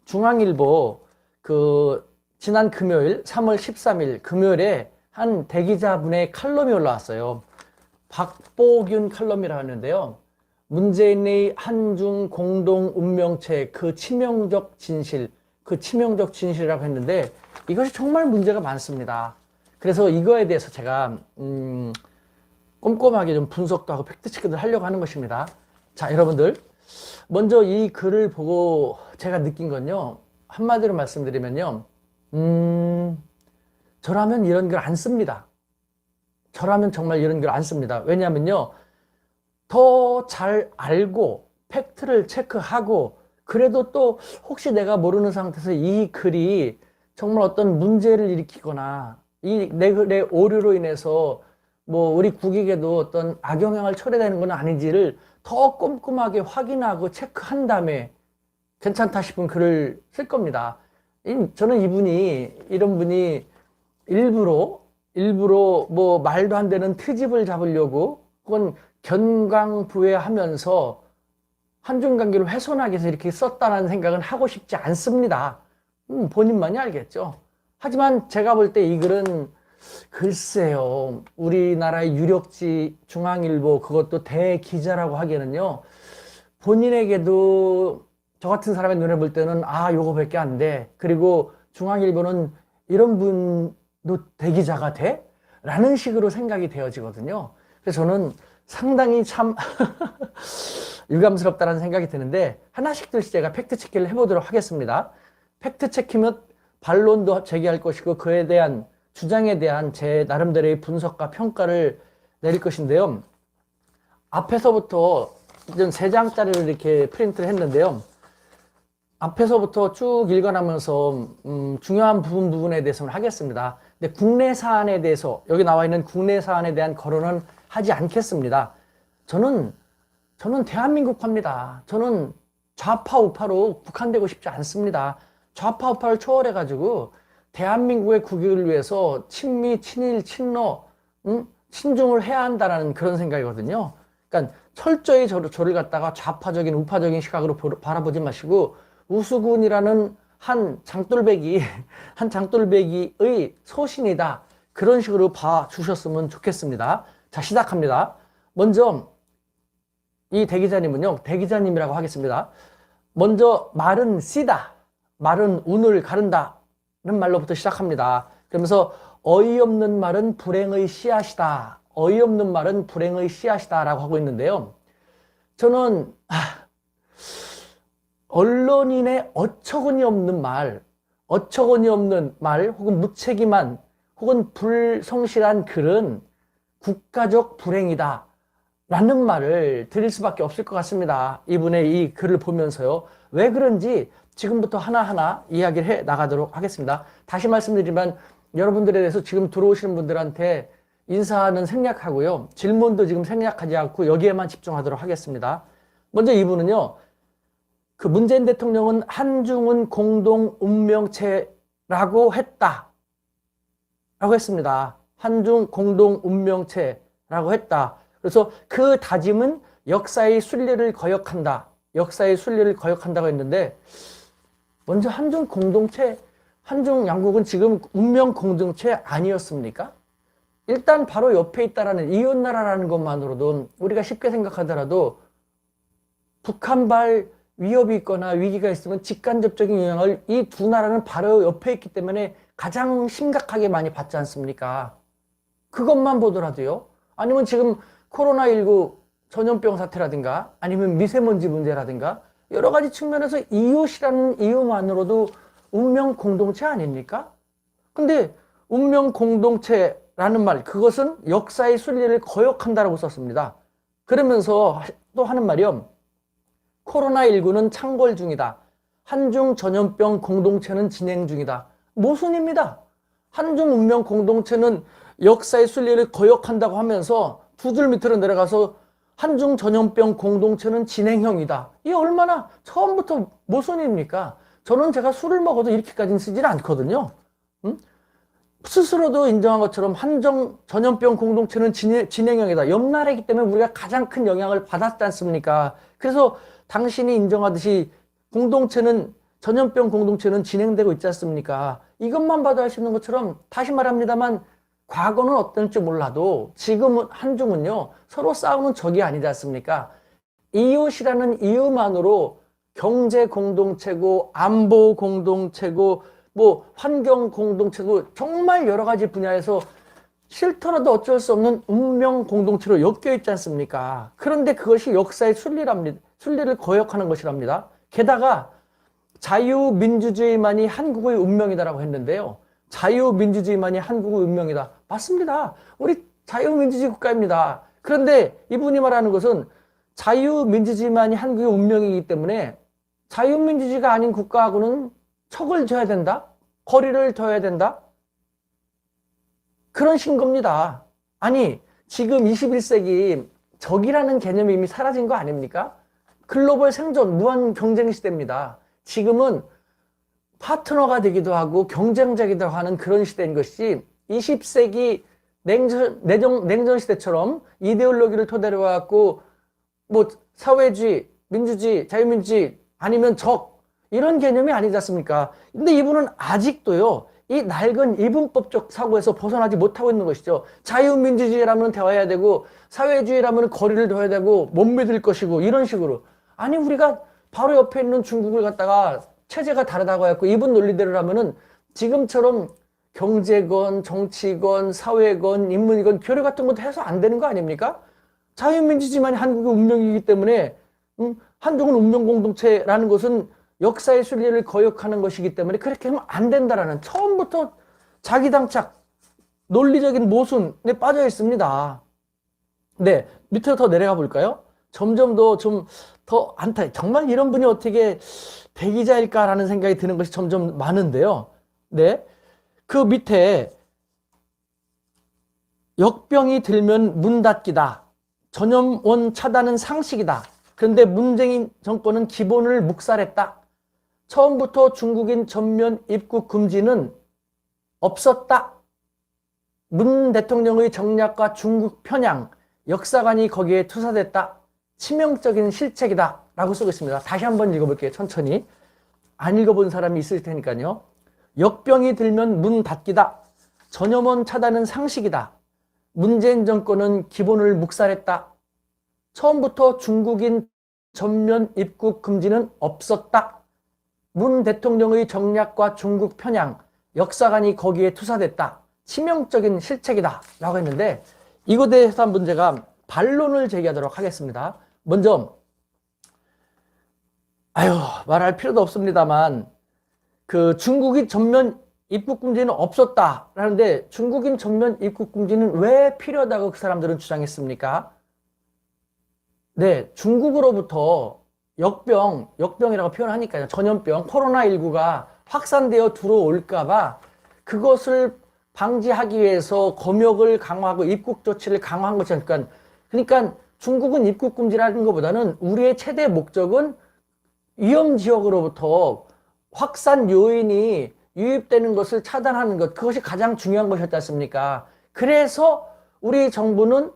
중앙일보 지난 금요일 3월 13일 금요일에 한 대기자분의 칼럼이 올라왔어요. 박보균 칼럼이라 하는데요. 문재인의 한중 공동 운명체 그 치명적 진실이라고 했는데 이것이 정말 문제가 많습니다. 그래서 이거에 대해서 제가 꼼꼼하게 좀 분석도 하고 팩트체크도 하려고 하는 것입니다. 자, 여러분들 먼저 이 글을 보고 제가 느낀 건요, 한마디로 말씀드리면요, 저라면 이런 글 안 씁니다. 저라면 정말 이런 글 안 씁니다. 왜냐하면요, 더 잘 알고 팩트를 체크하고 그래도 또 혹시 내가 모르는 상태에서 이 글이 정말 어떤 문제를 일으키거나 내 글의 오류로 인해서 뭐 우리 국익에도 어떤 악영향을 초래되는 건 아닌지를 더 꼼꼼하게 확인하고 체크한 다음에 괜찮다 싶은 글을 쓸 겁니다. 저는 이런 분이 일부러 뭐 말도 안 되는 트집을 잡으려고 혹은 견강부회하면서 한중 관계를 훼손하기 위해서 이렇게 썼다는 생각은 하고 싶지 않습니다. 본인만이 알겠죠. 하지만 제가 볼 때 이 글은 글쎄요, 우리나라의 유력지 중앙일보, 그것도 대기자라고 하기에는요, 본인에게도 저 같은 사람의 눈에 볼 때는 요거밖에 안 돼. 그리고 중앙일보는 이런 분도 대기자가 돼? 라는 식으로 생각이 되어지거든요. 그래서 저는 상당히 참 유감스럽다는 생각이 드는데, 하나씩들씩 제가 팩트체크를 해보도록 하겠습니다. 팩트체크면 반론도 제기할 것이고 그에 대한 주장에 대한 제 나름대로의 분석과 평가를 내릴 것인데요. 앞에서부터 이제 3장짜리를 이렇게 프린트를 했는데요. 앞에서부터 쭉 읽어나면서 중요한 부분에 대해서는 하겠습니다. 근데 국내 사안에 대해서, 여기 나와 있는 국내 사안에 대한 거론은 하지 않겠습니다. 저는 대한민국 파입니다. 저는 좌파 우파로 국한되고 싶지 않습니다. 좌파 우파를 초월해가지고 대한민국의 국익을 위해서 친미, 친일, 친러, 친중을 해야 한다는 그런 생각이거든요. 그러니까 철저히 저를 갖다가 좌파적인 우파적인 시각으로 바라보지 마시고 우수군이라는 한 장돌배기의 소신이다, 그런 식으로 봐주셨으면 좋겠습니다. 자, 시작합니다. 먼저 이 대기자님은요, 대기자님이라고 하겠습니다. 먼저 말은 씨다, 말은 운을 가른다 는 말로부터 시작합니다. 그러면서 어이없는 말은 불행의 씨앗이다, 어이없는 말은 불행의 씨앗이다 라고 하고 있는데요. 저는 언론인의 어처구니 없는 말 혹은 무책임한 혹은 불성실한 글은 국가적 불행이다 라는 말을 드릴 수밖에 없을 것 같습니다. 이분의 이 글을 보면서요, 왜 그런지 지금부터 하나하나 이야기를 해 나가도록 하겠습니다. 다시 말씀드리지만 여러분들에 대해서 지금 들어오시는 분들한테 인사는 생략하고요, 질문도 지금 생략하지 않고 여기에만 집중하도록 하겠습니다. 먼저 이분은요, 문재인 대통령은 한중은 공동 운명체라고 했다 라고 했습니다. 한중 공동 운명체라고 했다. 그래서 그 다짐은 역사의 순리를 거역한다고 했는데, 먼저 한중 공동체, 한중 양국은 지금 운명 공동체 아니었습니까? 일단 바로 옆에 있다라는 이웃나라라는 것만으로도 우리가 쉽게 생각하더라도 북한발 위협이 있거나 위기가 있으면 직간접적인 영향을 이 두 나라는 바로 옆에 있기 때문에 가장 심각하게 많이 받지 않습니까? 그것만 보더라도요. 아니면 지금 코로나19 전염병 사태라든가 아니면 미세먼지 문제라든가 여러 가지 측면에서 이웃이라는 이유만으로도 운명 공동체 아닙니까? 근데 운명 공동체라는 말, 그것은 역사의 순리를 거역한다라고 썼습니다. 그러면서 또 하는 말이요, 코로나19는 창궐 중이다, 한중 전염병 공동체는 진행 중이다. 모순입니다. 한중 운명 공동체는 역사의 순리를 거역한다고 하면서 두 줄 밑으로 내려가서 한중 전염병 공동체는 진행형이다. 이게 얼마나 처음부터 모순입니까? 저는 제가 술을 먹어도 이렇게까지는 쓰질 않거든요. 스스로도 인정한 것처럼 한중 전염병 공동체는 진행형이다. 옆나라이기 때문에 우리가 가장 큰 영향을 받았지 않습니까? 그래서 당신이 인정하듯이 공동체는 전염병 공동체는 진행되고 있지 않습니까? 이것만 봐도 알 수 있는 것처럼 다시 말합니다만 과거는 어떨지 몰라도 지금은 한중은요 서로 싸우는 적이 아니지 않습니까? 이웃이라는 이유만으로 경제 공동체고 안보 공동체고 뭐 환경 공동체고 정말 여러 가지 분야에서 싫더라도 어쩔 수 없는 운명 공동체로 엮여 있지 않습니까? 그런데 그것이 역사의 순리랍니다. 순리를 거역하는 것이랍니다. 게다가 자유민주주의만이 한국의 운명이다라고 했는데요. 자유민주주의만이 한국의 운명이다. 맞습니다. 우리 자유민주주의 국가입니다. 그런데 이분이 말하는 것은 자유민주주의만이 한국의 운명이기 때문에 자유민주주의가 아닌 국가하고는 척을 져야 된다? 거리를 둬야 된다? 그런 신 겁니다. 아니, 지금 21세기 적이라는 개념이 이미 사라진 거 아닙니까? 글로벌 생존, 무한 경쟁 시대입니다. 지금은 파트너가 되기도 하고 경쟁자이기도 하는 그런 시대인 것이 20세기 냉전 시대처럼 이데올로기를 토대로 해갖고 뭐 사회주의, 민주주의, 자유민주주의 아니면 적 이런 개념이 아니지 않습니까? 근데 이분은 아직도요 이 낡은 이분법적 사고에서 벗어나지 못하고 있는 것이죠. 자유민주주의라면 대화해야 되고 사회주의라면 거리를 둬야 되고 못 믿을 것이고 이런 식으로. 아니 우리가 바로 옆에 있는 중국을 갖다가 체제가 다르다고 해갖고 이분 논리대로 하면은 지금처럼 경제건 정치건 사회건 인문이건 교류 같은 것도 해서 안 되는 거 아닙니까? 자유민주주의만이 한국의 운명이기 때문에 한국은 운명 공동체라는 것은 역사의 순리를 거역하는 것이기 때문에 그렇게 하면 안 된다라는 처음부터 자기당착 논리적인 모순에 빠져 있습니다. 네, 밑으로 더 내려가 볼까요? 점점 더 좀 더 안타. 정말 이런 분이 어떻게 대기자일까라는 생각이 드는 것이 점점 많은데요. 네, 그 밑에 역병이 들면 문 닫기다. 전염원 차단은 상식이다. 그런데 문재인 정권은 기본을 묵살했다. 처음부터 중국인 전면 입국 금지는 없었다. 문 대통령의 정략과 중국 편향, 역사관이 거기에 투사됐다. 치명적인 실책이다 라고 쓰고 있습니다. 다시 한번 읽어볼게요. 천천히. 안 읽어본 사람이 있을 테니까요. 역병이 들면 문 닫기다. 전염원 차단은 상식이다. 문재인 정권은 기본을 묵살했다. 처음부터 중국인 전면 입국 금지는 없었다. 문 대통령의 정략과 중국 편향, 역사관이 거기에 투사됐다. 치명적인 실책이다 라고 했는데 이것에 대해서 한 문제가 반론을 제기하도록 하겠습니다. 먼저 말할 필요도 없습니다만 그 중국인 전면 입국 금지는 없었다라는데 중국인 전면 입국 금지는 왜 필요하다고 그 사람들은 주장했습니까? 네, 중국으로부터 역병이라고 표현하니까요. 전염병, 코로나19가 확산되어 들어올까봐 그것을 방지하기 위해서 검역을 강화하고 입국 조치를 강화한 것이 그러니까 중국은 입국 금지라는 것보다는 우리의 최대 목적은 위험 지역으로부터 확산 요인이 유입되는 것을 차단하는 것, 그것이 가장 중요한 것이었지 않습니까? 그래서 우리 정부는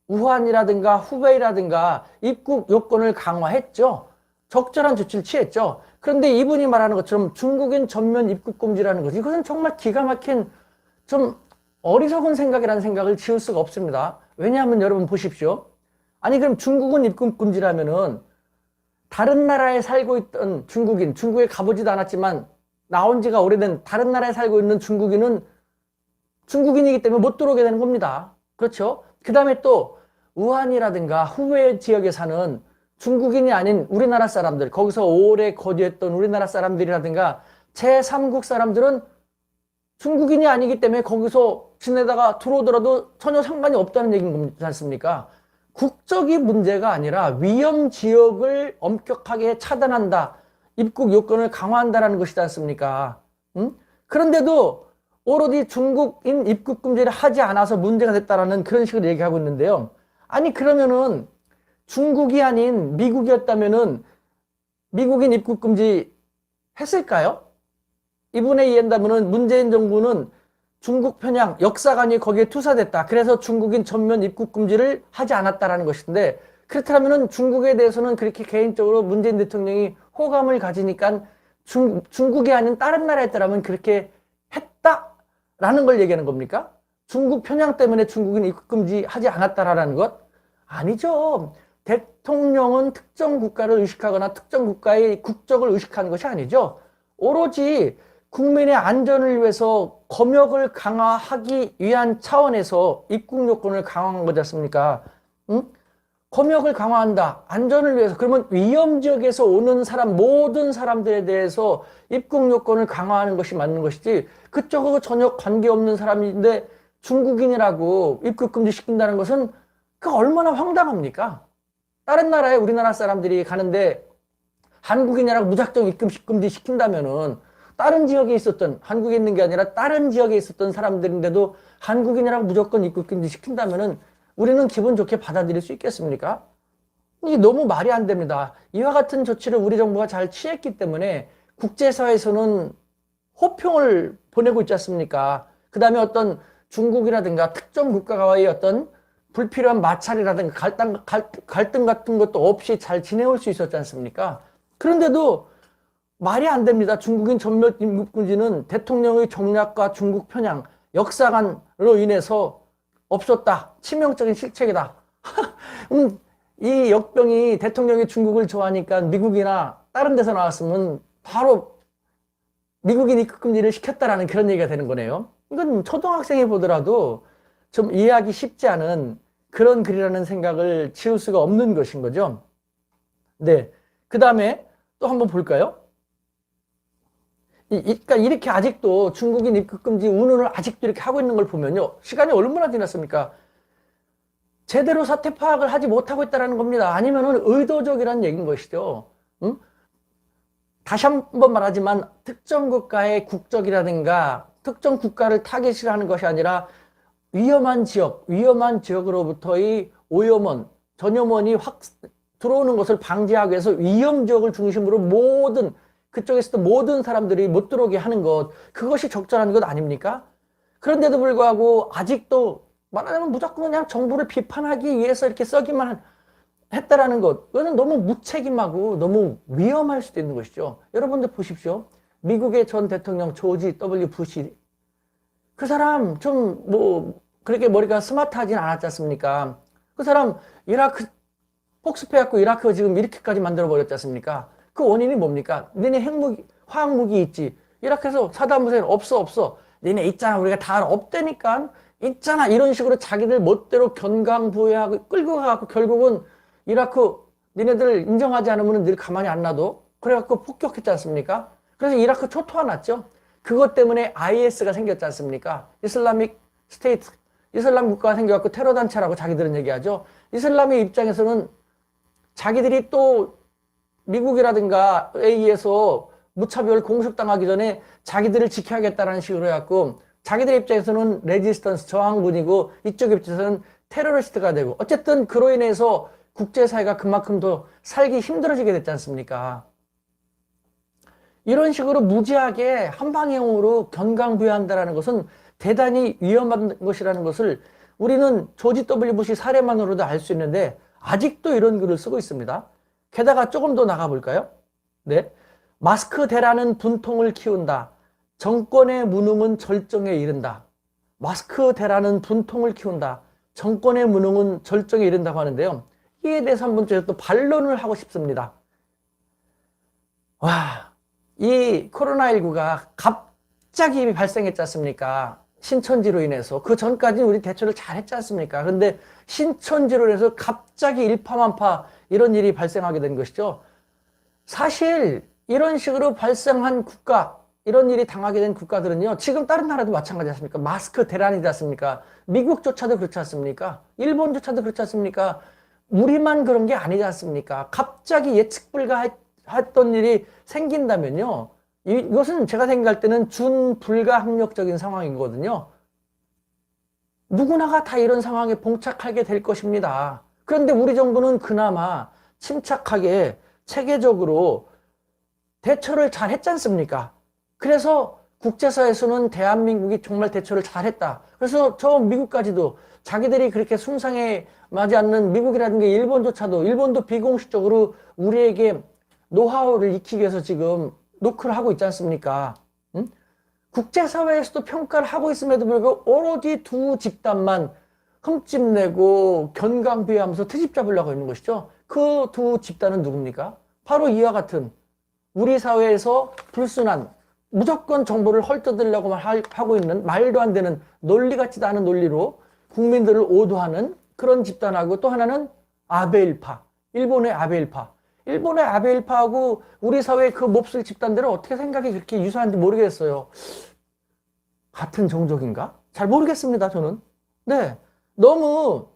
우한이라든가 후베이라든가 입국 요건을 강화했죠. 적절한 조치를 취했죠. 그런데 이분이 말하는 것처럼 중국인 전면 입국 금지라는 것, 이것은 정말 기가 막힌 좀 어리석은 생각이라는 생각을 지울 수가 없습니다. 왜냐하면 여러분 보십시오. 아니 그럼 중국은 입국 금지라면은 다른 나라에 살고 있던 중국에 가보지도 않았지만 나온 지가 오래된 다른 나라에 살고 있는 중국인은 중국인이기 때문에 못 들어오게 되는 겁니다. 그렇죠? 그 다음에 또 우한이라든가 후베이 지역에 사는 중국인이 아닌 우리나라 사람들, 거기서 오래 거주했던 우리나라 사람들이라든가 제3국 사람들은 중국인이 아니기 때문에 거기서 지내다가 들어오더라도 전혀 상관이 없다는 얘기인 거지 않습니까? 국적이 문제가 아니라 위험 지역을 엄격하게 차단한다. 입국 요건을 강화한다라는 것이지 않습니까? 그런데도 오로지 중국인 입국 금지를 하지 않아서 문제가 됐다라는 그런 식으로 얘기하고 있는데요. 아니 그러면은 중국이 아닌 미국이었다면은 미국인 입국 금지 했을까요? 이분에 의한다면은 문재인 정부는 중국 편향, 역사관이 거기에 투사됐다. 그래서 중국인 전면 입국 금지를 하지 않았다라는 것인데 그렇다면은 중국에 대해서는 그렇게 개인적으로 문재인 대통령이 호감을 가지니까 중국이 아닌 다른 나라에 있더라면 그렇게 했다라는 걸 얘기하는 겁니까? 중국 편향 때문에 중국인 입국 금지하지 않았다라는 것? 아니죠. 대통령은 특정 국가를 의식하거나 특정 국가의 국적을 의식하는 것이 아니죠. 오로지 국민의 안전을 위해서 검역을 강화하기 위한 차원에서 입국 요건을 강화한 거지 않습니까? 응? 검역을 강화한다. 안전을 위해서. 그러면 위험 지역에서 오는 사람, 모든 사람들에 대해서 입국 요건을 강화하는 것이 맞는 것이지, 그쪽하고 전혀 관계없는 사람인데 중국인이라고 입국 금지시킨다는 것은 그 얼마나 황당합니까? 다른 나라에 우리나라 사람들이 가는데 한국인이라고 무작정 입국 금지시킨다면은 다른 지역에 있었던, 한국에 있는 게 아니라 다른 지역에 있었던 사람들인데도 한국인이라고 무조건 입국 금지시킨다면은 우리는 기분 좋게 받아들일 수 있겠습니까? 이게 너무 말이 안 됩니다. 이와 같은 조치를 우리 정부가 잘 취했기 때문에 국제사회에서는 호평을 보내고 있지 않습니까? 그 다음에 어떤 중국이라든가 특정 국가와의 어떤 불필요한 마찰이라든가 갈등 같은 것도 없이 잘 지내올 수 있었지 않습니까? 그런데도 말이 안 됩니다. 중국인 전면 입국 금지는 대통령의 정략과 중국 편향, 역사관으로 인해서 없었다. 치명적인 실책이다. 이 역병이 대통령이 중국을 좋아하니까 미국이나 다른 데서 나왔으면 바로 미국인 입국 금지를 시켰다라는 그런 얘기가 되는 거네요. 이건 초등학생이 보더라도 좀 이해하기 쉽지 않은 그런 글이라는 생각을 지울 수가 없는 것인 거죠. 네. 그 다음에 또 한번 볼까요? 그러니까 이렇게 아직도 중국인 입국 금지 운운을 아직도 이렇게 하고 있는 걸 보면요. 시간이 얼마나 지났습니까? 제대로 사태 파악을 하지 못하고 있다는 겁니다. 아니면은 의도적이라는 얘기인 것이죠. 응? 다시 한번 말하지만 특정 국가의 국적이라든가 특정 국가를 타겟을 하는 것이 아니라 위험한 지역으로부터의 오염원, 전염원이 확 들어오는 것을 방지하기 위해서 위험 지역을 중심으로 모든 그쪽에서도 모든 사람들이 못 들어오게 하는 것, 그것이 적절한 것 아닙니까? 그런데도 불구하고 아직도 말하자면 무조건 그냥 정부를 비판하기 위해서 이렇게 써기만 했다라는 것, 그것은 너무 무책임하고 너무 위험할 수도 있는 것이죠. 여러분들 보십시오. 미국의 전 대통령 조지 W. 부시, 그 사람 좀 그렇게 머리가 스마트하진 않았지 않습니까? 그 사람 이라크 폭스패갖고 이라크 지금 이렇게까지 만들어버렸지 않습니까? 그 원인이 뭡니까? 너네 핵무기, 화학무기 있지. 이라크에서 사담 후세인 없어. 너네 있잖아. 우리가 다 없다니까. 있잖아. 이런 식으로 자기들 멋대로 견강부회하고 끌고 가갖고 결국은 이라크 너네들 인정하지 않으면 늘 가만히 안 놔둬. 그래갖고 폭격했지 않습니까? 그래서 이라크 초토화 났죠. 그것 때문에 IS가 생겼지 않습니까? 이슬라믹 스테이트, 이슬람 국가가 생겨갖고 테러 단체라고 자기들은 얘기하죠. 이슬람의 입장에서는 자기들이 또 미국이라든가 의해서 무차별 공습당하기 전에 자기들을 지켜야겠다는 식으로 해갖고 자기들 입장에서는 레지스턴스 저항군이고 이쪽 입장에서는 테러리스트가 되고 어쨌든 그로 인해서 국제사회가 그만큼 더 살기 힘들어지게 됐지 않습니까? 이런 식으로 무지하게 한방향으로 견강부회한다는 것은 대단히 위험한 것이라는 것을 우리는 조지 W. 부시 사례만으로도 알 수 있는데 아직도 이런 글을 쓰고 있습니다. 게다가 조금 더 나가볼까요? 네. 마스크 대라는 분통을 키운다. 정권의 무능은 절정에 이른다. 마스크 대라는 분통을 키운다. 정권의 무능은 절정에 이른다고 하는데요. 이에 대해서 한번 제가 또 반론을 하고 싶습니다. 와, 이 코로나19가 갑자기 발생했지 않습니까? 신천지로 인해서. 그 전까지는 우리 대처를 잘 했지 않습니까? 그런데 신천지로 인해서 갑자기 일파만파 이런 일이 발생하게 된 것이죠. 사실 이런 식으로 발생한 국가, 이런 일이 당하게 된 국가들은요, 지금 다른 나라도 마찬가지 않습니까? 마스크 대란이지 않습니까? 미국조차도 그렇지 않습니까? 일본조차도 그렇지 않습니까? 우리만 그런 게 아니지 않습니까? 갑자기 예측 불가했던 일이 생긴다면요, 이것은 제가 생각할 때는 준불가항력적인 상황이거든요. 누구나가 다 이런 상황에 봉착하게 될 것입니다. 그런데 우리 정부는 그나마 침착하게 체계적으로 대처를 잘 했지 않습니까? 그래서 국제사회에서는 대한민국이 정말 대처를 잘했다. 그래서 저 미국까지도 자기들이 그렇게 숭상에 맞지 않는 미국이라든가 일본조차도 일본도 비공식적으로 우리에게 노하우를 익히기 위해서 지금 노크를 하고 있지 않습니까? 응? 국제사회에서도 평가를 하고 있음에도 불구하고 오로지 두 집단만 흠집내고 견강비하면서 트집 잡으려고 있는 것이죠. 그 두 집단은 누굽니까? 바로 이와 같은 우리 사회에서 불순한 무조건 정보를 헐뜯으려고 하고 있는 말도 안 되는 논리 같지도 않은 논리로 국민들을 오도하는 그런 집단하고, 또 하나는 아베일파, 일본의 아베일파. 일본의 아베일파하고 우리 사회의 그 몹쓸 집단들은 어떻게 생각이 그렇게 유사한지 모르겠어요. 같은 종족인가? 잘 모르겠습니다, 저는. 네. 너무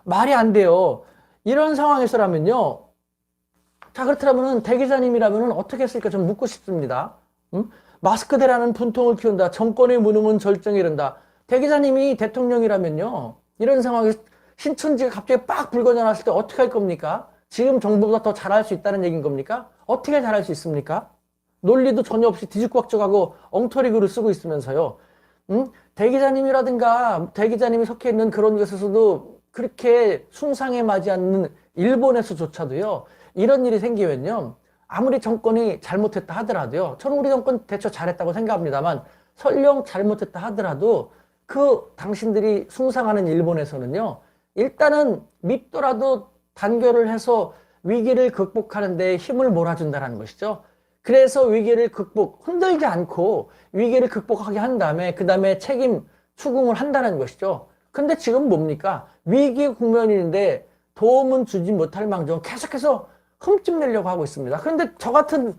말이 안 돼요. 이런 상황에서라면요. 자, 그렇다면 대기자님이라면 어떻게 했을까 좀 묻고 싶습니다. 응? 마스크대라는 분통을 키운다. 정권의 무능은 절정에 이른다. 대기자님이 대통령이라면요. 이런 상황에서 신천지가 갑자기 빡 불거져 났을 때 어떻게 할 겁니까? 지금 정부보다 더 잘할 수 있다는 얘기인 겁니까? 어떻게 잘할 수 있습니까? 논리도 전혀 없이 뒤죽박죽하고 엉터리 글을 쓰고 있으면서요. 응? 대기자님이라든가 대기자님이 속해 있는 그런 것에서도 그렇게 순상에 맞지 않는 일본에서조차도요. 이런 일이 생기면요. 아무리 정권이 잘못했다 하더라도요. 저는 우리 정권 대처 잘했다고 생각합니다만 설령 잘못했다 하더라도 그 당신들이 숭상하는 일본에서는요. 일단은 밉더라도 단결을 해서 위기를 극복하는 데 힘을 몰아준다는 것이죠. 그래서 위기를 흔들지 않고 위기를 극복하게 한 다음에 그 다음에 책임 추궁을 한다는 것이죠. 근데 지금 뭡니까? 위기 국면인데 도움은 주지 못할 망정 계속해서 흠집내려고 하고 있습니다. 그런데 저 같은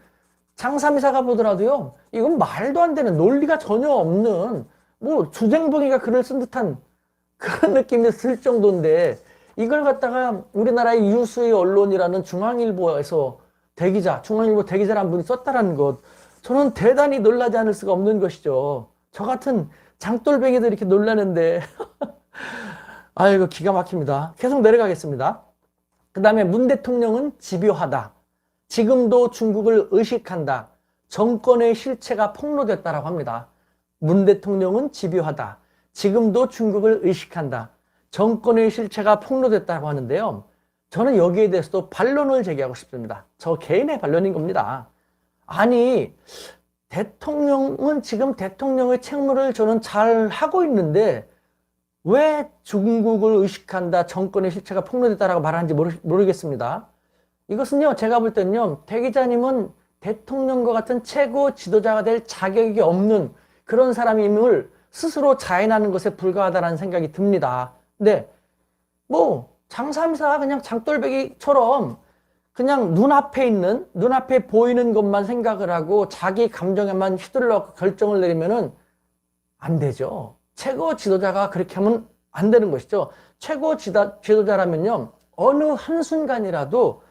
장삼이사가 보더라도요, 이건 말도 안 되는 논리가 전혀 없는 뭐 주쟁뱅이가 글을 쓴 듯한 그런 느낌이 들 정도인데 이걸 갖다가 우리나라의 유수의 언론이라는 중앙일보에서 중앙일보 대기자라는 분이 썼다라는 것, 저는 대단히 놀라지 않을 수가 없는 것이죠. 저 같은 장돌뱅이들 이렇게 놀라는데 아이고 기가 막힙니다. 계속 내려가겠습니다. 그 다음에 문 대통령은 집요하다. 지금도 중국을 의식한다. 정권의 실체가 폭로됐다라고 합니다. 문 대통령은 집요하다. 지금도 중국을 의식한다. 정권의 실체가 폭로됐다고 하는데요. 저는 여기에 대해서도 반론을 제기하고 싶습니다. 저 개인의 반론인 겁니다. 아니, 대통령은 지금 대통령의 책무를 저는 잘 하고 있는데 왜 중국을 의식한다, 정권의 실체가 폭로됐다라고 말하는지 모르겠습니다. 이것은요, 제가 볼 때는요, 대 기자님은 대통령과 같은 최고 지도자가 될 자격이 없는 그런 사람임을 스스로 자인하는 것에 불과하다는 생각이 듭니다. 근데 뭐 장삼사 그냥 장돌배기처럼 그냥 눈앞에 보이는 것만 생각을 하고 자기 감정에만 휘둘러 결정을 내리면은 안 되죠. 최고 지도자가 그렇게 하면 안 되는 것이죠. 최고 지도자라면요, 어느 한순간이라도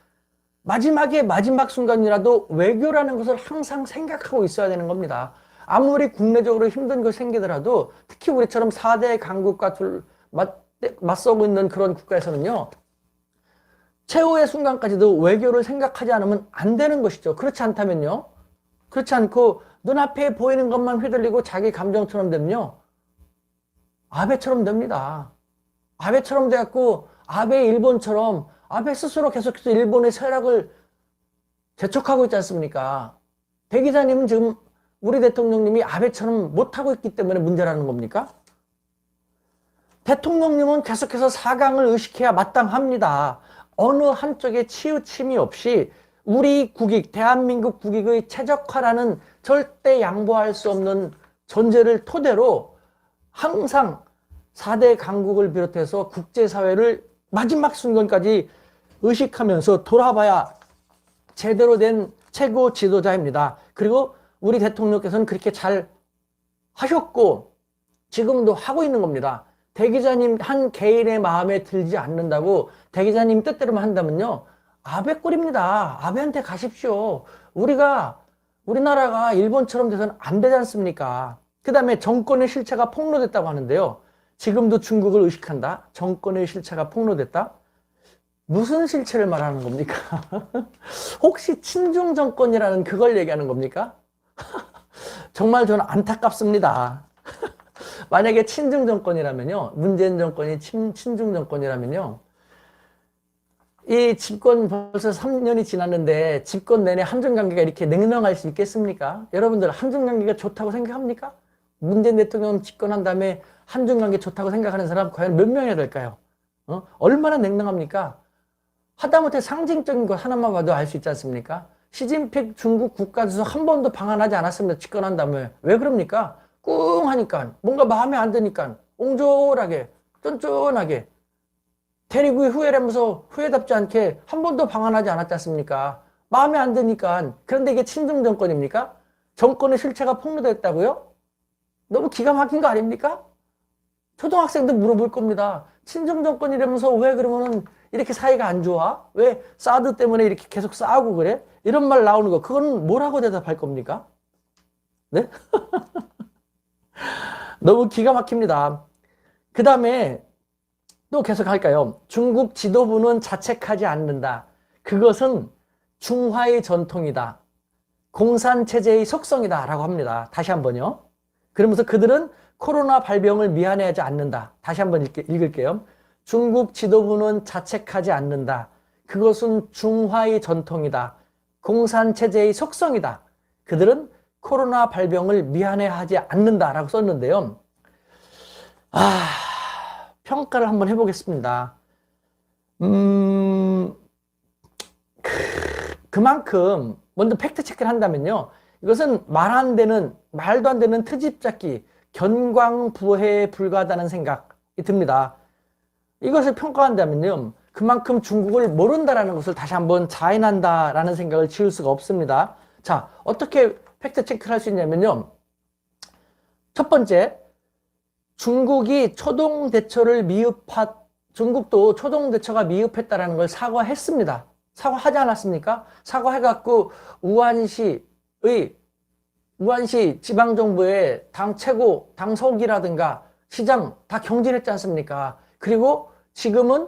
마지막 순간이라도 외교라는 것을 항상 생각하고 있어야 되는 겁니다. 아무리 국내적으로 힘든 것이 생기더라도 특히 우리처럼 4대 강국과 맞서고 있는 그런 국가에서는요, 최후의 순간까지도 외교를 생각하지 않으면 안 되는 것이죠. 그렇지 않다면요, 그렇지 않고 눈앞에 보이는 것만 휘둘리고 자기 감정처럼 되면요, 아베처럼 됩니다. 아베처럼 돼갖고 아베 일본처럼 아베 스스로 계속해서 일본의 쇠락을 재촉하고 있지 않습니까? 대 기자님은 지금 우리 대통령님이 아베처럼 못하고 있기 때문에 문제라는 겁니까? 대통령님은 계속해서 4강을 의식해야 마땅합니다. 어느 한쪽에 치우침이 없이 우리 국익, 대한민국 국익의 최적화라는 절대 양보할 수 없는 전제를 토대로 항상 4대 강국을 비롯해서 국제사회를 마지막 순간까지 의식하면서 돌아봐야 제대로 된 최고 지도자입니다. 그리고 우리 대통령께서는 그렇게 잘 하셨고 지금도 하고 있는 겁니다. 대 기자님 한 개인의 마음에 들지 않는다고 대 기자님 뜻대로만 한다면요, 아베 꼴입니다. 아베한테 가십시오. 우리나라가 일본처럼 돼서는 안 되지 않습니까? 그 다음에 정권의 실체가 폭로됐다고 하는데요, 지금도 중국을 의식한다? 정권의 실체가 폭로됐다? 무슨 실체를 말하는 겁니까? 혹시 친중 정권이라는 그걸 얘기하는 겁니까? 정말 저는 안타깝습니다. 만약에 친중 정권이라면요, 문재인 정권이 친중 정권이라면요, 이 집권 벌써 3년이 지났는데 집권 내내 한중관계가 이렇게 냉랭할 수 있겠습니까? 여러분들 한중관계가 좋다고 생각합니까? 문재인 대통령 집권한 다음에 한중관계 좋다고 생각하는 사람 과연 몇 명이나 될까요? 얼마나 냉랭합니까? 하다못해 상징적인 것 하나만 봐도 알 수 있지 않습니까? 시진핑 중국 국가주석 한 번도 방한하지 않았습니다. 집권한 다음에. 왜 그럽니까? 꿍 하니까 뭔가 마음에 안 드니까 옹졸하게 쫀쫀하게 대리구이 후회라면서 후회답지 않게 한 번도 방한하지 않았지 않습니까? 마음에 안 드니까. 그런데 이게 친중 정권입니까? 정권의 실체가 폭로됐다고요? 너무 기가 막힌 거 아닙니까? 초등학생도 물어볼 겁니다. 친중 정권이라면서 왜 그러면은 이렇게 사이가 안 좋아? 왜 사드 때문에 이렇게 계속 싸우고 그래? 이런 말 나오는 거, 그건 뭐라고 대답할 겁니까? 네? 너무 기가 막힙니다. 그 다음에 또 계속 할까요? 중국 지도부는 자책하지 않는다. 그것은 중화의 전통이다. 공산체제의 속성이다. 라고 합니다. 다시 한번요. 그러면서 그들은 코로나 발병을 미안해하지 않는다. 다시 한번 읽을게요. 중국 지도부는 자책하지 않는다. 그것은 중화의 전통이다. 공산체제의 속성이다. 그들은 코로나 발병을 미안해하지 않는다. 라고 썼는데요. 평가를 한번 해보겠습니다. 그만큼 먼저 팩트 체크를 한다면요. 이것은 말도 안 되는 트집 잡기, 견광부회에 불과하다는 생각이 듭니다. 이것을 평가한다면요. 그만큼 중국을 모른다라는 것을 다시 한번 자인한다라는 생각을 지울 수가 없습니다. 자, 어떻게 팩트 체크를 할 수 있냐면요. 첫 번째, 중국도 초동대처가 미흡했다라는 걸 사과했습니다. 사과하지 않았습니까? 사과해갖고 우한시 지방정부의 당 최고, 당서기라든가 시장 다 경질했지 않습니까? 그리고 지금은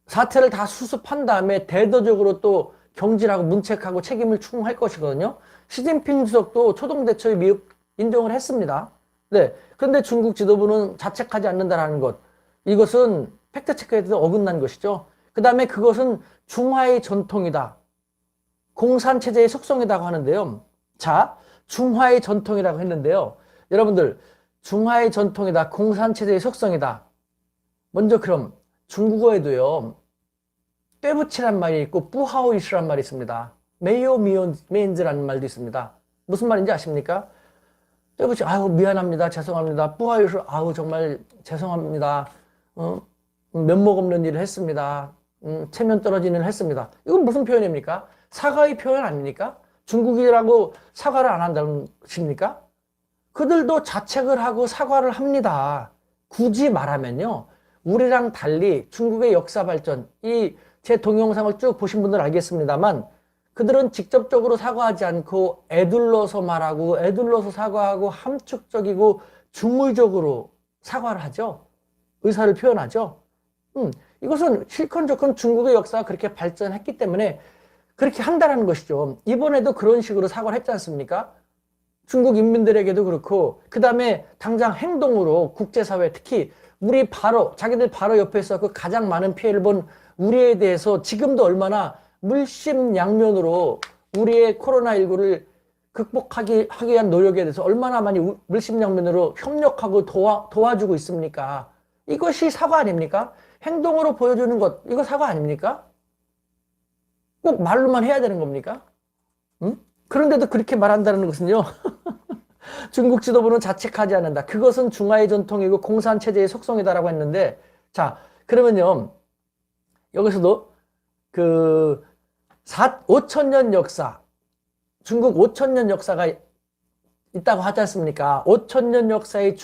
사태를 다 수습한 다음에 대대적으로 또 경질하고 문책하고 책임을 추궁할 것이거든요. 시진핑 주석도 초동대처의 미흡 인정을 했습니다. 네. 그런데 중국 지도부는 자책하지 않는다라는 것. 이것은 팩트체크에 대해서 어긋난 것이죠. 그 다음에 그것은 중화의 전통이다. 공산체제의 속성이라고 하는데요. 자, 중화의 전통이라고 했는데요. 여러분들, 중화의 전통이다. 공산체제의 속성이다. 먼저 그럼 중국어에도요. 떼붙이란 말이 있고 뿌하오이시란 말이 있습니다. 메이오 미온즈라는 말도 있습니다. 무슨 말인지 아십니까? 떼붙이 아유 미안합니다. 죄송합니다. 뿌하오이시 아우 정말 죄송합니다. 면목 없는 일을 했습니다. 체면 떨어지는 일을 했습니다. 이건 무슨 표현입니까? 사과의 표현 아닙니까? 중국이라고 사과를 안 한다는 것입니까? 그들도 자책을 하고 사과를 합니다. 굳이 말하면요. 우리랑 달리 중국의 역사 발전, 제 동영상을 쭉 보신 분들 알겠습니다만 그들은 직접적으로 사과하지 않고 애둘러서 말하고 애둘러서 사과하고 함축적이고 중물적으로 사과를 하죠. 의사를 표현하죠. 이것은 실컷저건 중국의 역사가 그렇게 발전했기 때문에 그렇게 한다는 것이죠. 이번에도 그런 식으로 사과를 했지 않습니까? 중국 인민들에게도 그렇고 그 다음에 당장 행동으로 국제사회 특히 자기들 바로 옆에 있어 그 가장 많은 피해를 본 우리에 대해서 지금도 얼마나 물심양면으로 우리의 코로나19를 극복하기 위한 노력에 대해서 얼마나 많이 물심양면으로 협력하고 도와주고 있습니까? 이것이 사과 아닙니까? 행동으로 보여주는 것, 이거 사과 아닙니까? 꼭 말로만 해야 되는 겁니까? 그런데도 그렇게 말한다는 것은요. 중국 지도부는 자책하지 않는다. 그것은 중화의 전통이고 공산체제의 속성이다라고 했는데, 자, 그러면요. 여기서도 5천년 역사, 중국 5천년 역사가 있다고 하지 않습니까? 5천년 역사의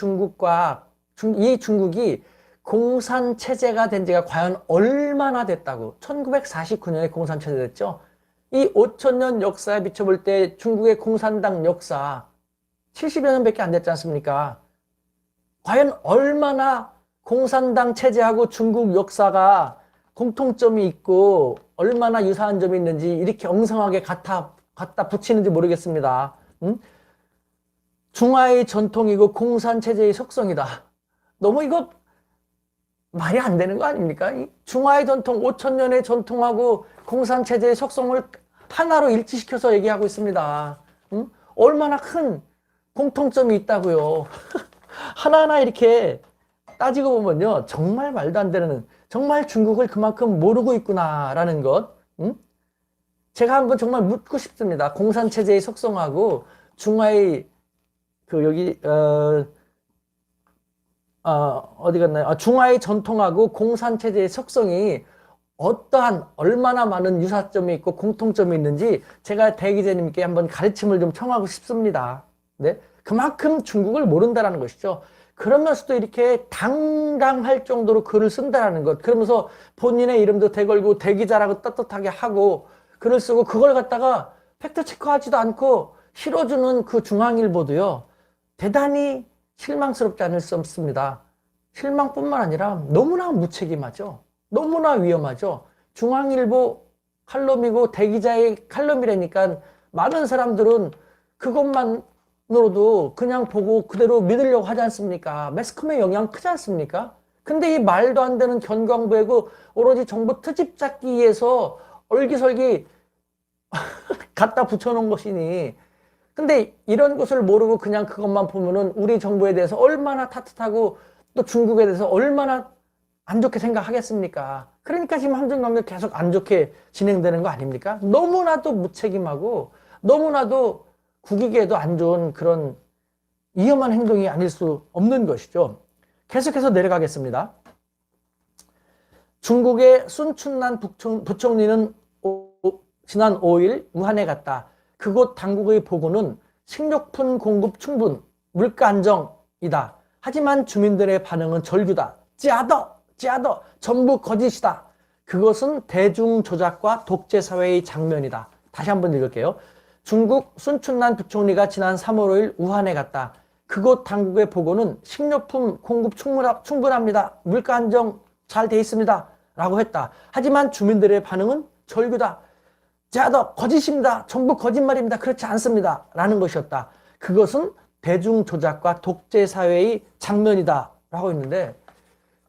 이 중국이 공산체제가 된 지가 과연 얼마나 됐다고. 1949년에 공산체제 됐죠. 이 5천년 역사에 비춰볼 때 중국의 공산당 역사 70여 년밖에 안 됐지 않습니까? 과연 얼마나 공산당 체제하고 중국 역사가 공통점이 있고 얼마나 유사한 점이 있는지 이렇게 엉성하게 갖다 붙이는지 모르겠습니다. 중화의 전통이고 공산체제의 속성이다. 너무 이거 말이 안 되는 거 아닙니까? 이 중화의 전통, 5,000년의 전통하고 공산체제의 속성을 하나로 일치시켜서 얘기하고 있습니다. 응? 얼마나 큰 공통점이 있다고요. 하나하나 이렇게 따지고 보면요. 정말 말도 안 되는, 정말 중국을 그만큼 모르고 있구나라는 것. 응? 제가 한번 정말 묻고 싶습니다. 공산체제의 속성하고 중화의 여기 어디 갔나요? 중화의 전통하고 공산체제의 속성이 어떠한 얼마나 많은 유사점이 있고 공통점이 있는지 제가 대기자님께 한번 가르침을 좀 청하고 싶습니다. 네? 그만큼 중국을 모른다라는 것이죠. 그러면서도 이렇게 당당할 정도로 글을 쓴다라는 것. 그러면서 본인의 이름도 대걸고 대기자라고 떳떳하게 하고 글을 쓰고 그걸 갖다가 팩트체크하지도 않고 실어주는 그 중앙일보도요. 대단히 실망스럽지 않을 수 없습니다. 실망뿐만 아니라 너무나 무책임하죠. 너무나 위험하죠. 중앙일보 칼럼이고 대기자의 칼럼이라니까 많은 사람들은 그것만으로도 그냥 보고 그대로 믿으려고 하지 않습니까? 매스컴의 영향 크지 않습니까? 근데 이 말도 안 되는 견광부하고 오로지 정보 트집 잡기 위해서 얼기설기 갖다 붙여놓은 것이니 근데 이런 것을 모르고 그냥 그것만 보면은 우리 정부에 대해서 얼마나 탓하고 또 중국에 대해서 얼마나 안 좋게 생각하겠습니까? 그러니까 지금 한중관계 계속 안 좋게 진행되는 거 아닙니까? 너무나도 무책임하고 너무나도 국익에도 안 좋은 그런 위험한 행동이 아닐 수 없는 것이죠. 계속해서 내려가겠습니다. 중국의 순춘난 부총리는 지난 5일 우한에 갔다. 그곳 당국의 보고는 식료품 공급 충분, 물가 안정이다. 하지만 주민들의 반응은 절규다. 찌아더, 전부 거짓이다. 그것은 대중 조작과 독재 사회의 장면이다. 다시 한번 읽을게요. 중국 순춘난 부총리가 지난 3월 5일 우한에 갔다. 그곳 당국의 보고는 식료품 공급 충분합니다. 물가 안정 잘 돼 있습니다. 라고 했다. 하지만 주민들의 반응은 절규다. 찌아더, 거짓입니다. 전부 거짓말입니다. 그렇지 않습니다. 라는 것이었다. 그것은 대중 조작과 독재 사회의 장면이다. 라고 했는데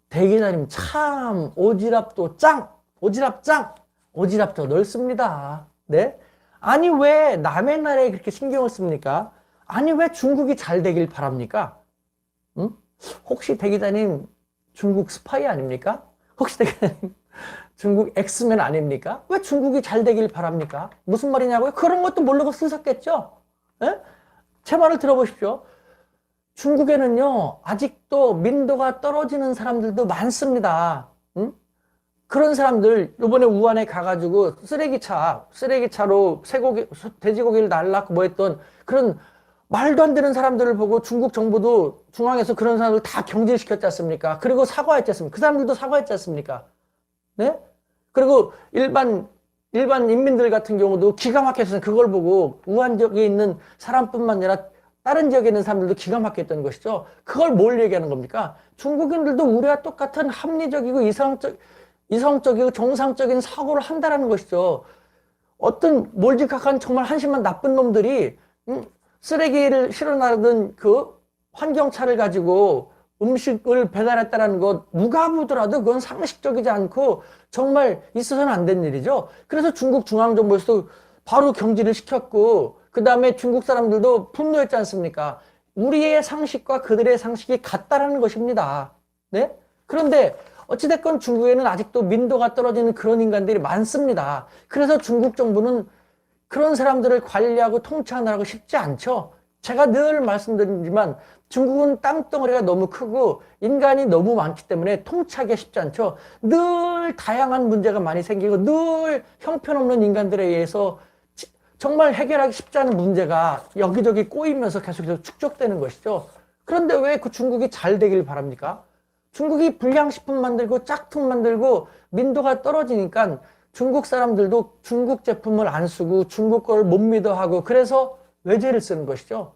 대기자님 참 오지랖도 짱! 오지랖도 넓습니다. 네? 아니 왜 남의 나라에 그렇게 신경을 씁니까? 아니 왜 중국이 잘 되길 바랍니까? 응? 혹시 대기자님 중국 스파이 아닙니까? 혹시 대기자님 중국 엑스맨 아닙니까? 왜 중국이 잘 되길 바랍니까? 무슨 말이냐고요? 그런 것도 모르고 쓰셨겠죠? 예? 제 말을 들어보십시오. 중국에는요, 아직도 민도가 떨어지는 사람들도 많습니다. 응? 그런 사람들, 요번에 우한에 가가지고 쓰레기차로 돼지고기를 날라고 뭐 했던 그런 말도 안 되는 사람들을 보고 중국 정부도 중앙에서 그런 사람들 다 경질시켰지 않습니까? 그리고 사과했지 않습니까? 그 사람들도 사과했지 않습니까? 네? 그리고 일반 인민들 같은 경우도 기가 막혀서 그걸 보고 우한 지역에 있는 사람뿐만 아니라 다른 지역에 있는 사람들도 기가 막혔던 것이죠. 그걸 뭘 얘기하는 겁니까? 중국인들도 우리와 똑같은 합리적이고 이성적이고 정상적인 사고를 한다라는 것이죠. 어떤 몰직한 정말 한심한 나쁜 놈들이 쓰레기를 실어나르던 그 환경차를 가지고 음식을 배달했다는 것 누가 보더라도 그건 상식적이지 않고 정말 있어서는 안 된 일이죠. 그래서 중국 중앙정부에서도 바로 경질을 시켰고 그 다음에 중국 사람들도 분노했지 않습니까? 우리의 상식과 그들의 상식이 같다라는 것입니다. 네? 그런데 어찌됐건 중국에는 아직도 민도가 떨어지는 그런 인간들이 많습니다. 그래서 중국 정부는 그런 사람들을 관리하고 통치하느라고 쉽지 않죠. 제가 늘 말씀드리지만 중국은 땅덩어리가 너무 크고 인간이 너무 많기 때문에 통치하기가 쉽지 않죠. 늘 다양한 문제가 많이 생기고 늘 형편없는 인간들에 의해서 정말 해결하기 쉽지 않은 문제가 여기저기 꼬이면서 계속해서 축적되는 것이죠. 그런데 왜 그 중국이 잘 되길 바랍니까? 중국이 불량식품 만들고 짝퉁 만들고 민도가 떨어지니까 중국 사람들도 중국 제품을 안 쓰고 중국 걸 못 믿어 하고 그래서 외제를 쓰는 것이죠.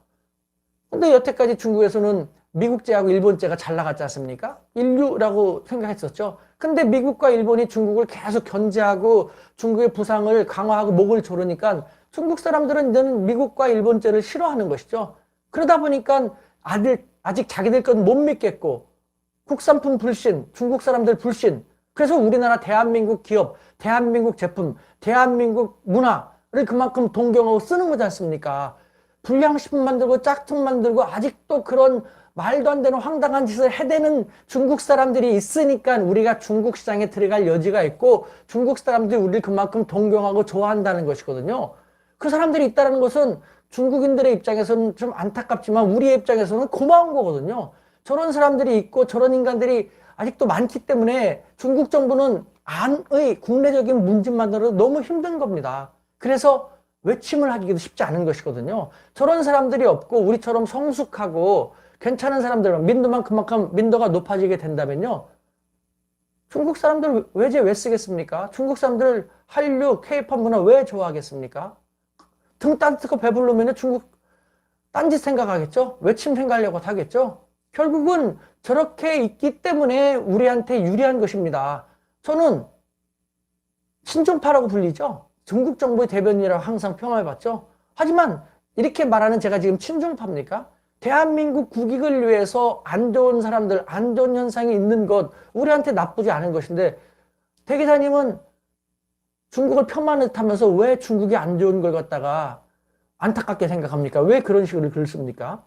근데 여태까지 중국에서는 미국제하고 일본제가 잘 나갔지 않습니까? 인류라고 생각했었죠. 근데 미국과 일본이 중국을 계속 견제하고 중국의 부상을 강화하고 목을 조르니까 중국 사람들은 이제는 미국과 일본제를 싫어하는 것이죠. 그러다 보니까 아직 자기들 건 못 믿겠고 국산품 불신, 중국 사람들 불신. 그래서 우리나라 대한민국 기업, 대한민국 제품, 대한민국 문화를 그만큼 동경하고 쓰는 거지 않습니까? 불량식품 만들고 짝퉁 만들고 아직도 그런 말도 안 되는 황당한 짓을 해대는 중국 사람들이 있으니까 우리가 중국 시장에 들어갈 여지가 있고 중국 사람들이 우리를 그만큼 동경하고 좋아한다는 것이거든요. 그 사람들이 있다는 것은 중국인들의 입장에서는 좀 안타깝지만 우리의 입장에서는 고마운 거거든요. 저런 사람들이 있고 저런 인간들이 아직도 많기 때문에 중국 정부는 안의 국내적인 문제만으로도 너무 힘든 겁니다. 그래서 외침을 하기도 쉽지 않은 것이거든요. 저런 사람들이 없고 우리처럼 성숙하고 괜찮은 사람들, 민도만 그만큼 민도가 높아지게 된다면요. 중국 사람들 외제 왜 쓰겠습니까? 중국 사람들 한류, K-팝 문화 왜 좋아하겠습니까? 등 따뜻하고 배부르면 중국 딴짓 생각하겠죠? 외침 생각하려고 하겠죠? 결국은 저렇게 있기 때문에 우리한테 유리한 것입니다. 저는 친중파라고 불리죠. 중국 정부의 대변인이라고 항상 평가해봤죠. 하지만 이렇게 말하는 제가 지금 친중파입니까? 대한민국 국익을 위해서 안 좋은 사람들, 안 좋은 현상이 있는 것, 우리한테 나쁘지 않은 것인데 대 기자님은 중국을 폄하하는 듯 하면서 왜 중국이 안 좋은 걸 갖다가 안타깝게 생각합니까? 왜 그런 식으로 글을 씁니까?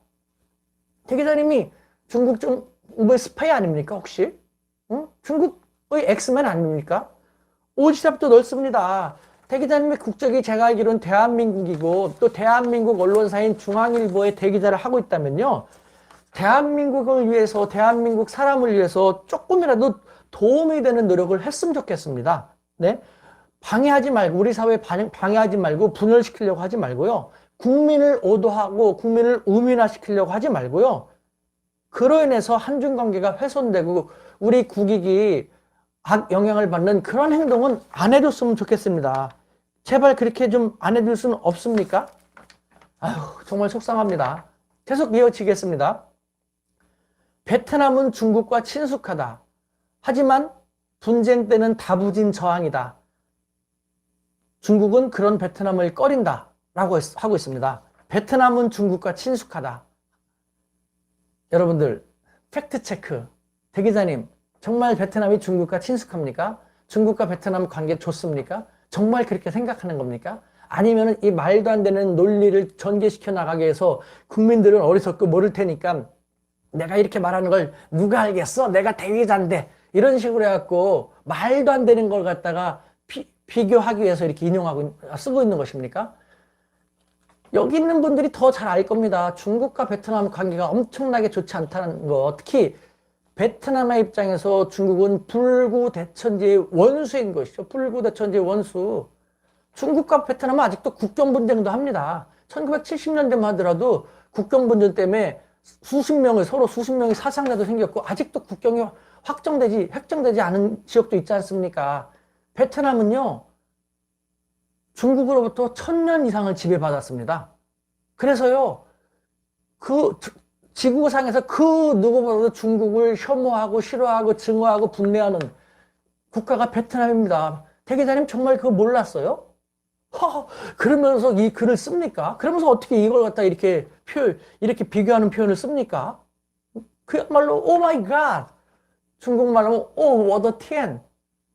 대 기자님이 중국 정부의 스파이 아닙니까, 혹시? 응? 중국의 엑스맨 아닙니까? 오지랖도 넓습니다. 대 기자님의 국적이 제가 알기로는 대한민국이고 또 대한민국 언론사인 중앙일보의 대기자를 하고 있다면요. 대한민국을 위해서, 대한민국 사람을 위해서 조금이라도 도움이 되는 노력을 했으면 좋겠습니다. 네? 방해하지 말고, 우리 사회에 방해하지 말고 분열시키려고 하지 말고요. 국민을 오도하고 국민을 우민화시키려고 하지 말고요. 그로 인해서 한중 관계가 훼손되고 우리 국익이 악영향을 받는 그런 행동은 안 해줬으면 좋겠습니다. 제발 그렇게 좀 안 해줄 수는 없습니까? 아휴, 정말 속상합니다. 계속 이어지겠습니다. 베트남은 중국과 친숙하다. 하지만 분쟁 때는 다부진 저항이다. 중국은 그런 베트남을 꺼린다. 라고 하고 있습니다. 베트남은 중국과 친숙하다. 여러분들, 팩트체크. 대 기자님, 정말 베트남이 중국과 친숙합니까? 중국과 베트남 관계 좋습니까? 정말 그렇게 생각하는 겁니까? 아니면 이 말도 안 되는 논리를 전개시켜 나가게 해서 국민들은 어리석고 모를 테니까 내가 이렇게 말하는 걸 누가 알겠어? 내가 대기자인데. 이런 식으로 해갖고 말도 안 되는 걸 갖다가 비교하기 위해서 이렇게 쓰고 있는 것입니까? 여기 있는 분들이 더 잘 알 겁니다. 중국과 베트남 관계가 엄청나게 좋지 않다는 거. 특히 베트남의 입장에서 중국은 불구대천지의 원수인 것이죠. 불구대천지의 원수. 중국과 베트남은 아직도 국경 분쟁도 합니다. 1970년대만 하더라도 국경 분쟁 때문에 서로 수십 명의 사상자도 생겼고 아직도 국경이 획정되지 않은 지역도 있지 않습니까? 베트남은요, 중국으로부터 1000년 이상을 지배받았습니다. 그래서요, 지구상에서 그 누구보다도 중국을 혐오하고 싫어하고 증오하고 분내하는 국가가 베트남입니다. 대 기자님 정말 그거 몰랐어요? 그러면서 이 글을 씁니까? 그러면서 어떻게 이걸 갖다 이렇게 비교하는 표현을 씁니까? 그야말로 오 마이 갓. 중국말로 오 워더 티엔.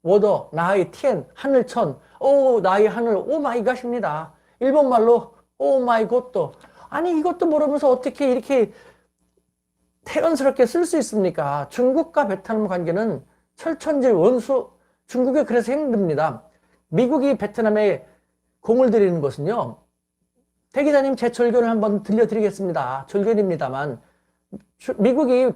워더 나의 티엔 하늘천. 오 나의 하늘 오 마이 갓입니다. 일본말로 오 마이 갓도. 아니 이것도 모르면서 어떻게 이렇게 태연스럽게 쓸 수 있습니까? 중국과 베트남 관계는 철천지 원수. 중국이 그래서 힘듭니다. 미국이 베트남에 공을 들이는 것은요. 대 기자님 제 절견을 한번 들려드리겠습니다. 절견입니다만 미국이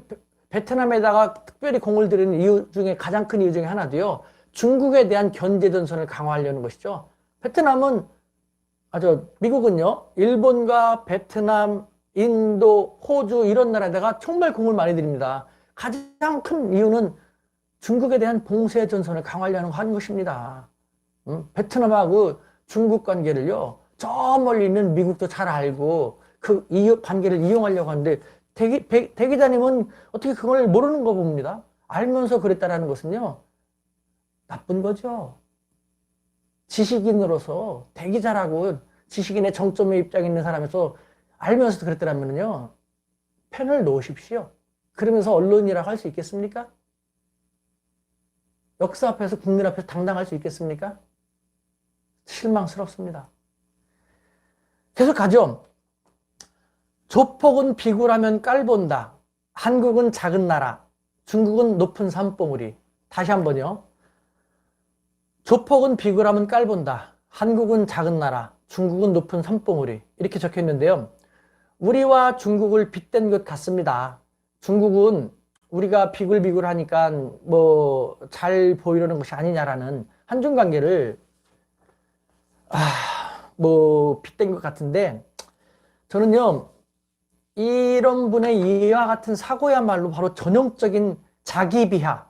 베트남에다가 특별히 공을 들이는 이유 중에 가장 큰 이유 중에 하나도요. 중국에 대한 견제 전선을 강화하려는 것이죠. 미국은요. 일본과 베트남, 인도, 호주 이런 나라에다가 정말 공을 많이 들입니다. 가장 큰 이유는 중국에 대한 봉쇄 전선을 강화하려는 것입니다. 베트남하고 중국 관계를요. 저 멀리 있는 미국도 잘 알고 그 관계를 이용하려고 하는데 대 기자님은 어떻게 그걸 모르는 거 봅니다. 알면서 그랬다라는 것은요. 나쁜 거죠. 지식인으로서 대 기자라고 지식인의 정점에 입장에 있는 사람에서 알면서도 그랬더라면요. 펜을 놓으십시오. 그러면서 언론이라고 할 수 있겠습니까? 역사 앞에서 국민 앞에서 당당할 수 있겠습니까? 실망스럽습니다. 계속 가죠. 조폭은 비굴하면 깔본다. 한국은 작은 나라, 중국은 높은 산봉우리. 다시 한번요. 조폭은 비굴하면 깔본다. 한국은 작은 나라, 중국은 높은 산봉우리. 이렇게 적혀 있는데요. 우리와 중국을 빗댄 것 같습니다. 중국은 우리가 비굴비굴하니까 뭐 잘 보이려는 것이 아니냐라는 한중 관계를 뭐 빗댄 것 같은데, 저는요 이런 분의 이와 같은 사고야말로 바로 전형적인 자기 비하.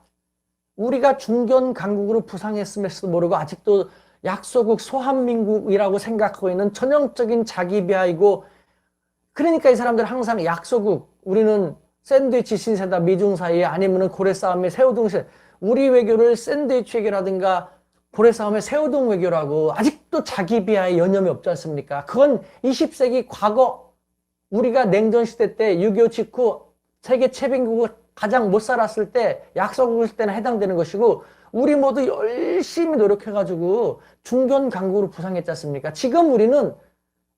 우리가 중견 강국으로 부상했음에도 모르고 아직도 약소국 소한민국이라고 생각하고 있는 전형적인 자기 비하이고, 그러니까 이 사람들 항상 약소국, 우리는 샌드위치 신세다, 미중 사이에, 아니면은 고래 싸움에 새우등 신, 우리 외교를 샌드위치 외교라든가 고래 싸움에 새우등 외교라고 아직도 자기 비하에 여념이 없지 않습니까? 그건 20세기 과거, 우리가 냉전시대 때 6.25 직후 세계 최빈국을 가장 못 살았을 때, 약소국일 때는 해당되는 것이고, 우리 모두 열심히 노력해가지고 중견 강국으로 부상했지 않습니까? 지금 우리는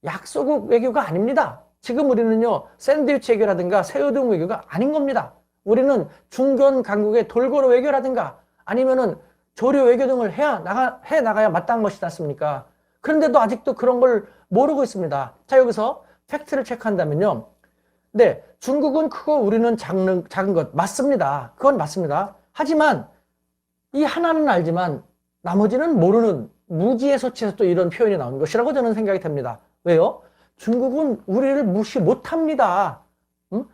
약소국 외교가 아닙니다. 지금 우리는요 샌드위치 외교라든가 새우등 외교가 아닌 겁니다. 우리는 중견 강국의 돌고래 외교라든가 아니면은 조류 외교 등을 해 나가야 마땅한 것이지 않습니까? 그런데도 아직도 그런 걸 모르고 있습니다. 자, 여기서 팩트를 체크한다면요, 네, 중국은 크고 우리는 작은 것 맞습니다. 그건 맞습니다. 하지만 이 하나는 알지만 나머지는 모르는 무지의 소치에서 또 이런 표현이 나오는 것이라고 저는 생각이 됩니다. 왜요? 중국은 우리를 무시 못합니다. 응?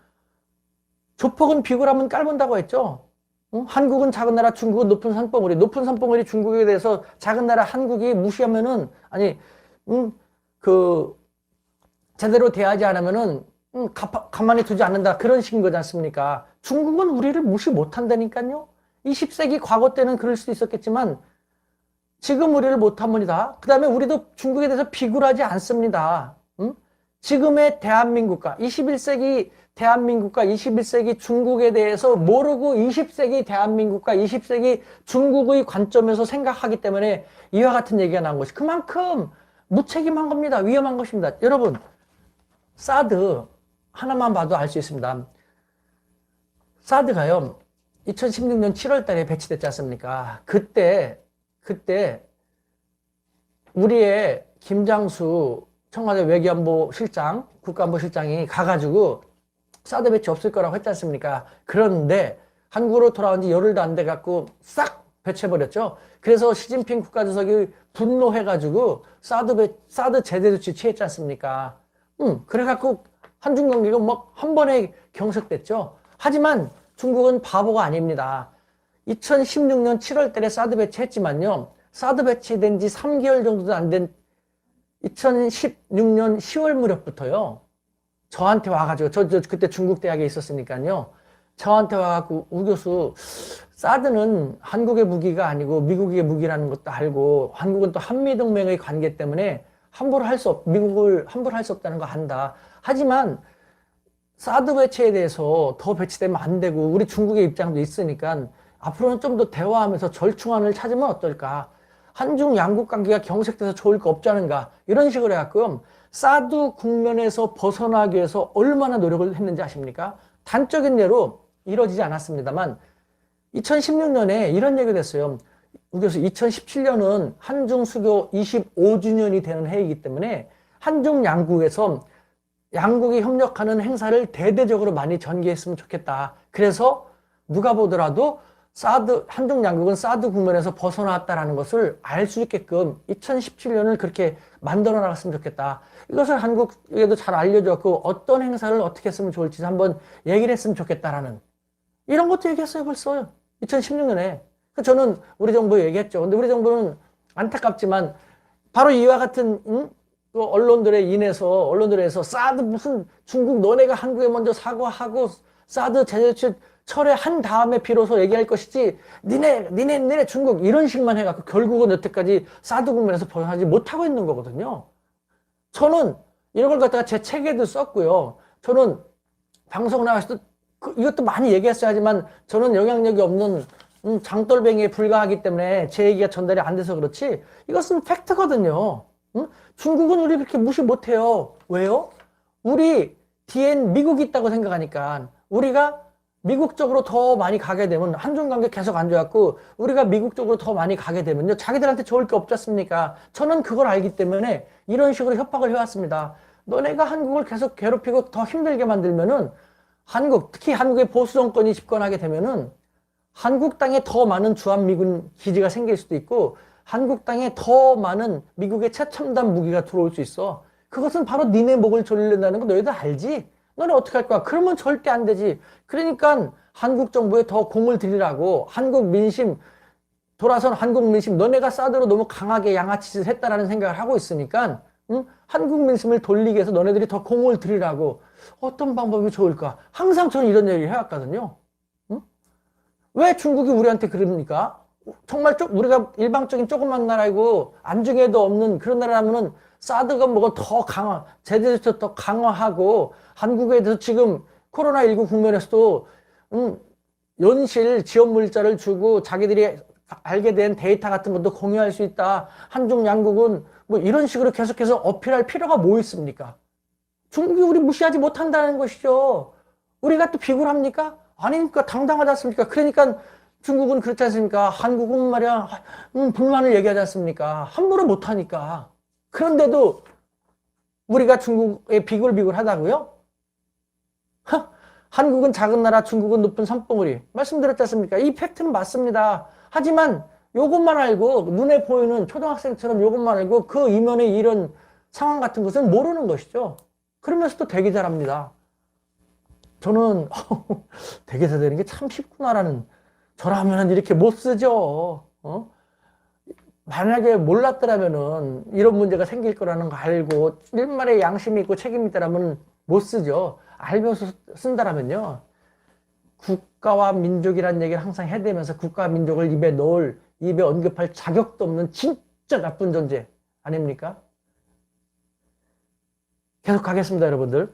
조폭은 비굴하면 깔본다고 했죠. 응? 한국은 작은 나라, 중국은 높은 산봉우리. 높은 산봉우리 중국에 대해서 작은 나라 한국이 무시하면은, 아니, 제대로 대하지 않으면은 가만히 두지 않는다, 그런 식인 거지 않습니까? 중국은 우리를 무시 못한다니까요. 20세기 과거 때는 그럴 수도 있었겠지만 지금 우리를 못합니다. 그 다음에 우리도 중국에 대해서 비굴하지 않습니다. 지금의 대한민국과 21세기 대한민국과 21세기 중국에 대해서 모르고 20세기 대한민국과 20세기 중국의 관점에서 생각하기 때문에 이와 같은 얘기가 나온 것이 그만큼 무책임한 겁니다. 위험한 것입니다. 여러분, 사드 하나만 봐도 알 수 있습니다. 사드가요 2016년 7월 달에 배치됐지 않습니까? 그때 우리의 김장수 청와대 외교안보 실장, 국가안보 실장이 가가지고 사드 배치 없을 거라고 했지 않습니까? 그런데 한국으로 돌아온 지 열흘도 안 돼 갖고 싹 배치해버렸죠. 그래서 시진핑 국가주석이 분노해가지고 사드 제대 조치 취했지 않습니까? 그래갖고 한중 관계가 막 한 번에 경색됐죠. 하지만 중국은 바보가 아닙니다. 2016년 7월 달에 사드 배치했지만요, 사드 배치된 지 3개월 정도도 안 된 2016년 10월 무렵부터요, 저한테 와가지고, 저 그때 중국 대학에 있었으니까요, 저한테 와갖고, 우 교수, 사드는 한국의 무기가 아니고 미국의 무기라는 것도 알고, 한국은 또 한미동맹의 관계 때문에 미국을 함부로 할 수 없다는 거 안다. 하지만 사드 배치에 대해서 더 배치되면 안 되고, 우리 중국의 입장도 있으니까 앞으로는 좀 더 대화하면서 절충안을 찾으면 어떨까? 한중 양국 관계가 경색돼서 좋을 거 없지 않은가? 이런 식으로 해갖고 사드 국면에서 벗어나기 위해서 얼마나 노력을 했는지 아십니까? 단적인 예로 이루어지지 않았습니다만 2016년에 이런 얘기가 됐어요. 그래서 2017년은 한중 수교 25주년이 되는 해이기 때문에 한중 양국에서 양국이 협력하는 행사를 대대적으로 많이 전개했으면 좋겠다. 그래서 누가 보더라도 한중 양국은 사드 국면에서 벗어났다라는 것을 알 수 있게끔 2017년을 그렇게 만들어 나갔으면 좋겠다. 이것을 한국에도 잘 알려줬고, 어떤 행사를 어떻게 했으면 좋을지 한번 얘기를 했으면 좋겠다라는, 이런 것도 얘기했어요, 벌써. 2016년에. 저는 우리 정부에 얘기했죠. 근데 우리 정부는 안타깝지만 바로 이와 같은 그 언론들에서 사드 무슨 중국 너네가 한국에 먼저 사과하고 사드 제재 철회한 다음에 비로소 얘기할 것이지, 니네 중국 이런 식만 해갖고 결국은 여태까지 사드 국면에서 벗어나지 못하고 있는 거거든요. 저는 이런 걸 갖다가 제 책에도 썼고요. 저는 방송 나가서도 이것도 많이 얘기했어야 하지만 저는 영향력이 없는 장돌뱅이에 불과하기 때문에 제 얘기가 전달이 안 돼서 그렇지 이것은 팩트거든요. 중국은 우리 그렇게 무시 못해요. 왜요? 우리 뒤엔 미국이 있다고 생각하니까 우리가 미국 쪽으로 더 많이 가게 되면 한중 관계 계속 안 좋았고 우리가 미국 쪽으로 더 많이 가게 되면요 자기들한테 좋을 게 없지 않습니까? 저는 그걸 알기 때문에 이런 식으로 협박을 해왔습니다. 너네가 한국을 계속 괴롭히고 더 힘들게 만들면은 한국 특히 한국의 보수 정권이 집권하게 되면은 한국 땅에 더 많은 주한미군 기지가 생길 수도 있고 한국 땅에 더 많은 미국의 최첨단 무기가 들어올 수 있어. 그것은 바로 니네 목을 조르려는 거 너희도 알지? 너네 어떻게 할 거야? 그러면 절대 안 되지. 그러니까 한국 정부에 더 공을 들이라고 한국 민심 돌아선 한국 민심 너네가 사드로 너무 강하게 양아치짓 했다라는 생각을 하고 있으니까 한국 민심을 돌리기 위해서 너네들이 더 공을 들이라고 어떤 방법이 좋을까? 항상 저는 이런 얘기를 해왔거든요. 왜 중국이 우리한테 그럽니까? 정말 우리가 일방적인 조그만 나라이고 안중에도 없는 그런 나라라면은 사드가 뭐가 더 강화, 제재도 더 강화하고 한국에 대해서 지금 코로나19 국면에서도 연실 지원 물자를 주고 자기들이 알게 된 데이터 같은 것도 공유할 수 있다. 한중 양국은 뭐 이런 식으로 계속해서 어필할 필요가 뭐 있습니까? 중국이 우리 무시하지 못한다는 것이죠. 우리가 또 비굴합니까? 아니니까 당당하지 않습니까? 그러니까 중국은 그렇지 않습니까? 한국은 말이야 불만을 얘기하지 않습니까? 함부로 못하니까. 그런데도 우리가 중국에 비굴비굴하다고요? 한국은 작은 나라, 중국은 높은 산봉우리. 말씀드렸지 않습니까? 이 팩트는 맞습니다. 하지만 요것만 알고 눈에 보이는 초등학생처럼 요것만 알고 그 이면에 이런 상황 같은 것은 모르는 것이죠. 그러면서도 되게 잘합니다. 저는 대개사 되는 게 참 쉽구나라는 저라면 이렇게 못 쓰죠. 만약에 몰랐더라면은 이런 문제가 생길 거라는 거 알고 일말의 양심이 있고 책임이 있다라면 못 쓰죠. 알면서 쓴다라면요. 국가와 민족이라는 얘기를 항상 해대면서 국가와 민족을 입에 언급할 자격도 없는 진짜 나쁜 존재 아닙니까? 계속 가겠습니다, 여러분들.